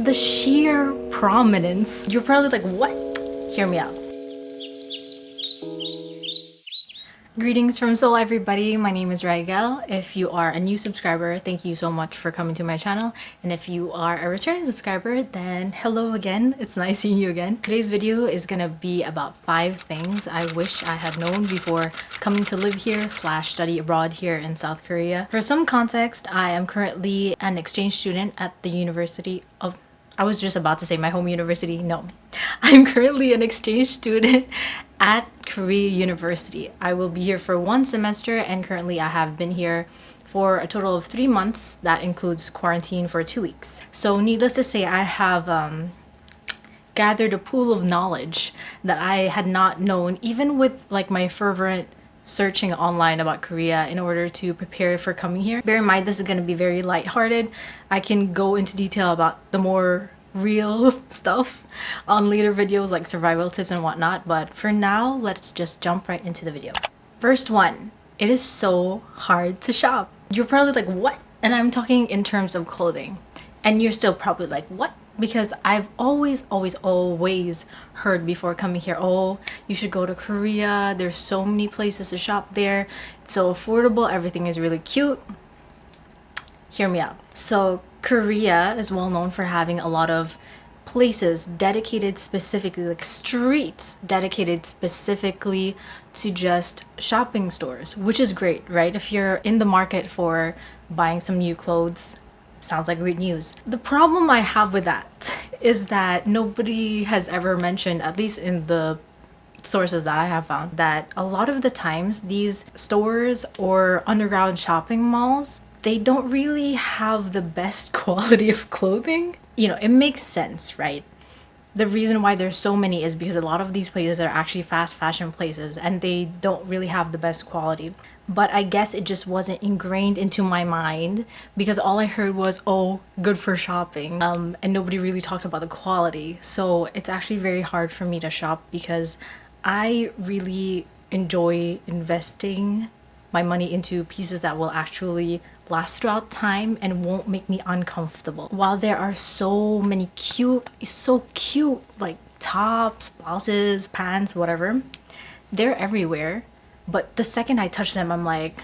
The sheer prominence. You're probably like, what? Hear me out. Greetings from Seoul, everybody. My name is Raigel. If you are a new subscriber, thank you so much for coming to my channel. And if you are a returning subscriber, then hello again. It's nice seeing you again. Today's video is gonna be about 5 things I wish I had known before coming to live here / study abroad here in South Korea. For some context, I am currently an exchange student at the University of... I was just about to say my home university. No, I'm currently an exchange student at Korea University. I will be here for 1 semester, and currently I have been here for a total of 3 months. That includes quarantine for 2 weeks. So needless to say, I have gathered a pool of knowledge that I had not known, even with like my fervent searching online about Korea in order to prepare for coming here. Bear in mind, this is going to be very lighthearted. I can go into detail about the more real stuff on later videos like survival tips and whatnot, but for now, let's just jump right into the video. First one, it is so hard to shop. You're probably like, what? And I'm talking in terms of clothing. And you're still probably like, what? Because I've always heard before coming here, oh, you should go to Korea. There's so many places to shop there. It's so affordable. Everything is really cute. Hear me out. So Korea is well known for having a lot of places dedicated specifically, like streets dedicated specifically to just shopping stores, which is great, right? If you're in the market for buying some new clothes, sounds like great news. The problem I have with that is that nobody has ever mentioned, at least in the sources that I have found, that a lot of the times these stores or underground shopping malls, they don't really have the best quality of clothing. You know, it makes sense, right? The reason why there's so many is because a lot of these places are actually fast fashion places and they don't really have the best quality. But I guess it just wasn't ingrained into my mind because all I heard was, oh, good for shopping. And nobody really talked about the quality. So it's actually very hard for me to shop because I really enjoy investing my money into pieces that will actually last throughout time and won't make me uncomfortable. While there are so many so cute like tops, blouses, pants, whatever, they're everywhere. But the second I touch them, I'm like,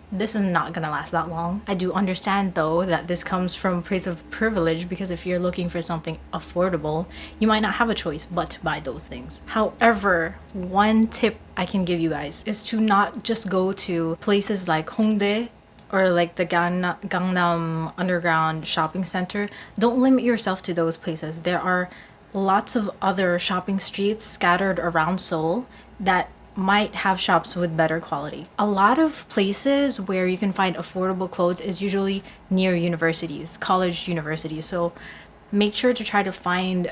this is not gonna last that long. I do understand though that this comes from a place of privilege, because if you're looking for something affordable, you might not have a choice but to buy those things. However, one tip I can give you guys is to not just go to places like Hongdae or like the Gangnam Underground Shopping Center. Don't limit yourself to those places. There are lots of other shopping streets scattered around Seoul that might have shops with better quality. A lot of places where you can find affordable clothes is usually near universities, college universities. So make sure to try to find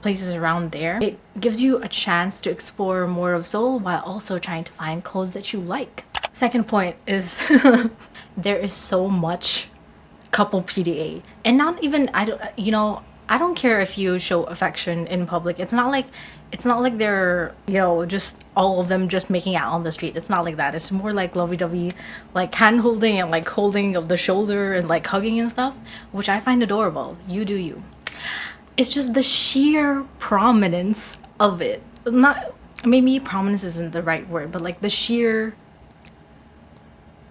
places around there. It gives you a chance to explore more of Seoul while also trying to find clothes that you like. Second point is there is so much couple PDA, and not even, I don't care if you show affection in public. It's not like they're, just all of them just making out on the street. It's not like that. It's more like lovey-dovey, like hand holding and like holding of the shoulder and like hugging and stuff, which I find adorable. You do you. It's just the sheer prominence of it. Not, maybe prominence isn't the right word, but like the sheer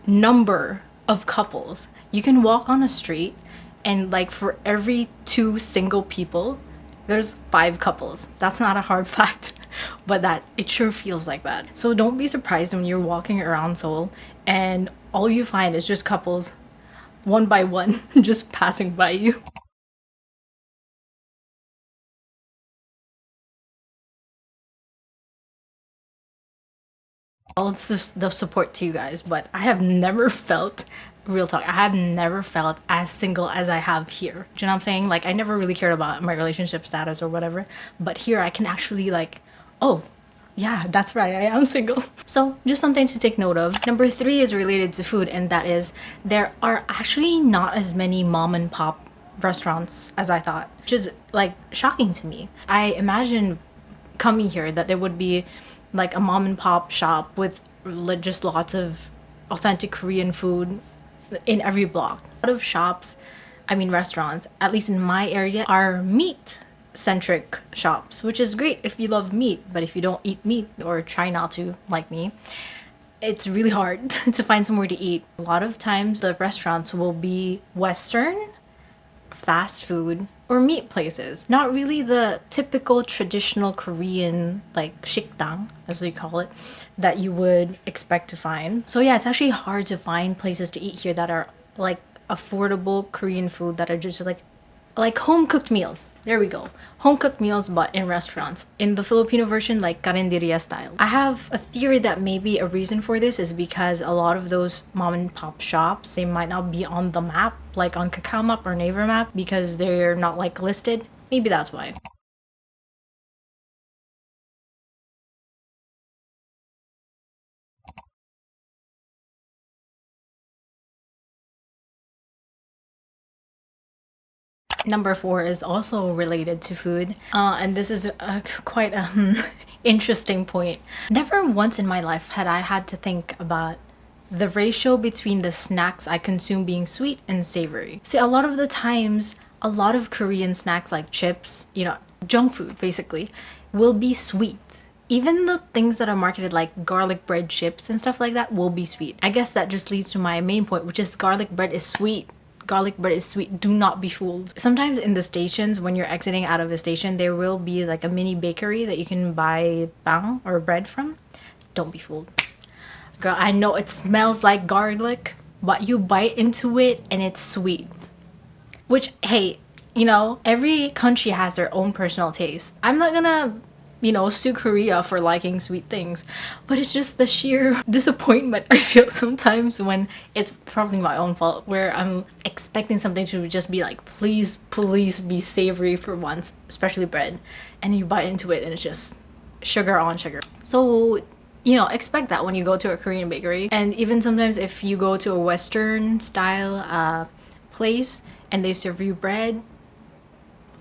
number of couples. You can walk on a street and like for every 2 single people, there's 5 couples. That's not a hard fact, but that it sure feels like that. So don't be surprised when you're walking around Seoul and all you find is just couples, one by one, just passing by you. All the support to you guys, but I have never felt, real talk, I have never felt as single as I have here. Do you know what I'm saying? Like, I never really cared about my relationship status or whatever, but here I can actually like, oh yeah, that's right, I am single. So just something to take note of. Number 3 is related to food, and that is there are actually not as many mom and pop restaurants as I thought, which is like shocking to me. I imagine coming here that there would be like a mom and pop shop with just lots of authentic Korean food in every block. A lot of shops I mean restaurants, at least in my area, are meat centric shops, which is great if you love meat. But if you don't eat meat or try not to, like me, it's really hard to find somewhere to eat. A lot of times the restaurants will be Western, fast food, or meat places. Not really the typical traditional Korean like 식당, as they call it, that you would expect to find. So yeah, it's actually hard to find places to eat here that are like affordable Korean food that are just like home cooked meals. There we go. Home cooked meals, but in restaurants. In the Filipino version, like karinderya style. I have a theory that maybe a reason for this is because a lot of those mom and pop shops, they might not be on the map, like on Kakao Map or Naver Map, because they're not like listed. Maybe that's why. Number four is also related to food, and this is quite a interesting point. Never once in my life had I had to think about the ratio between the snacks I consume being sweet and savory. See, a lot of the times, a lot of Korean snacks like chips, you know, junk food basically, will be sweet. Even the things that are marketed like garlic bread chips and stuff like that will be sweet. I guess that just leads to my main point, which is garlic bread is sweet. Garlic bread is sweet. Do not be fooled. Sometimes in the stations, when you're exiting out of the station, there will be like a mini bakery that you can buy bang or bread from. Don't be fooled. Girl, I know it smells like garlic, but you bite into it and it's sweet. Which, hey, you know, every country has their own personal taste. I'm not gonna, you know, sue Korea for liking sweet things, but it's just the sheer disappointment I feel sometimes when it's probably my own fault, where I'm expecting something to just be like, please, please be savory for once, especially bread, and you bite into it and it's just sugar on sugar. So, you know, expect that when you go to a Korean bakery. And even sometimes if you go to a Western style place and they serve you bread,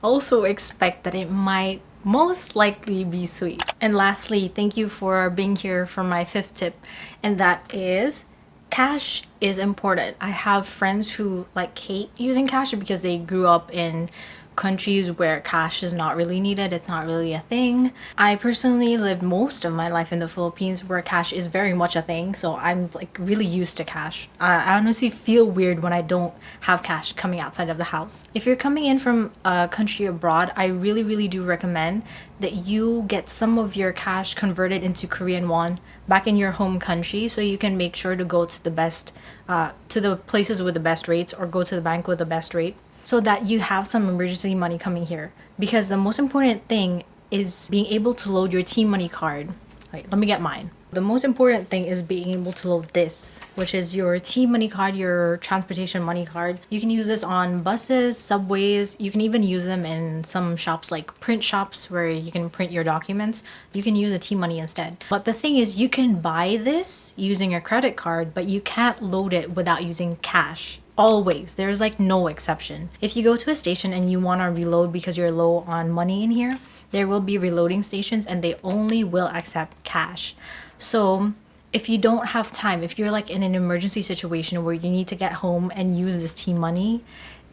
also expect that it might most likely be sweet. And lastly, thank you for being here for my fifth tip, and that is cash is important. I have friends who like hate using cash because they grew up in countries where cash is not really needed. It's not really a thing. I personally lived most of my life in the Philippines where cash is very much a thing, so I'm like really used to cash. I honestly feel weird when I don't have cash coming outside of the house. If you're coming in from a country abroad, I really do recommend that you get some of your cash converted into Korean won back in your home country, so you can make sure to go to the best to the places with the best rates, or go to the bank with the best rate, so that you have some emergency money coming here. Because the most important thing is being able to load your T Money card. Wait, let me get mine. The most important thing is being able to load this, which is your T Money card, your transportation money card. You can use this on buses, subways. You can even use them in some shops like print shops where you can print your documents. You can use a T Money instead. But the thing is, you can buy this using a credit card, but you can't load it without using cash. Always. There's like no exception. If you go to a station and you want to reload because you're low on money in here, there will be reloading stations and they only will accept cash. So if you don't have time, if you're like in an emergency situation where you need to get home and use this T Money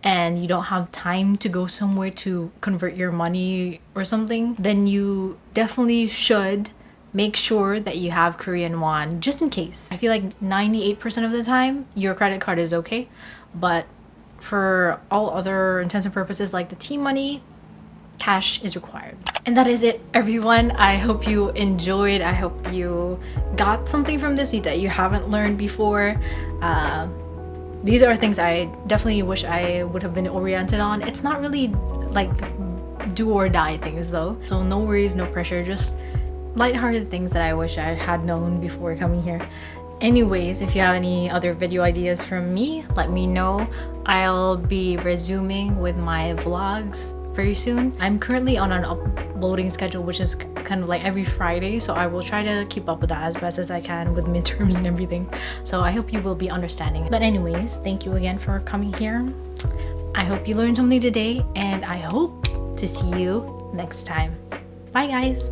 and you don't have time to go somewhere to convert your money or something, then you definitely should make sure that you have Korean won just in case. I feel like 98% of the time your credit card is okay, but for all other intents and purposes like the T Money, cash is required. And that is it, everyone. I hope you enjoyed. I hope you got something from this that you haven't learned before. These are things I definitely wish I would have been oriented on. It's not really like do or die things though, so no worries, no pressure, just lighthearted things that I wish I had known before coming here. Anyways, if you have any other video ideas from me, let me know. I'll be resuming with my vlogs very soon. I'm currently on an uploading schedule, which is kind of like every Friday, so I will try to keep up with that as best as I can with midterms and everything. So I hope you will be understanding. But anyways, thank you again for coming here. I hope you learned something today, and I hope to see you next time. Bye guys!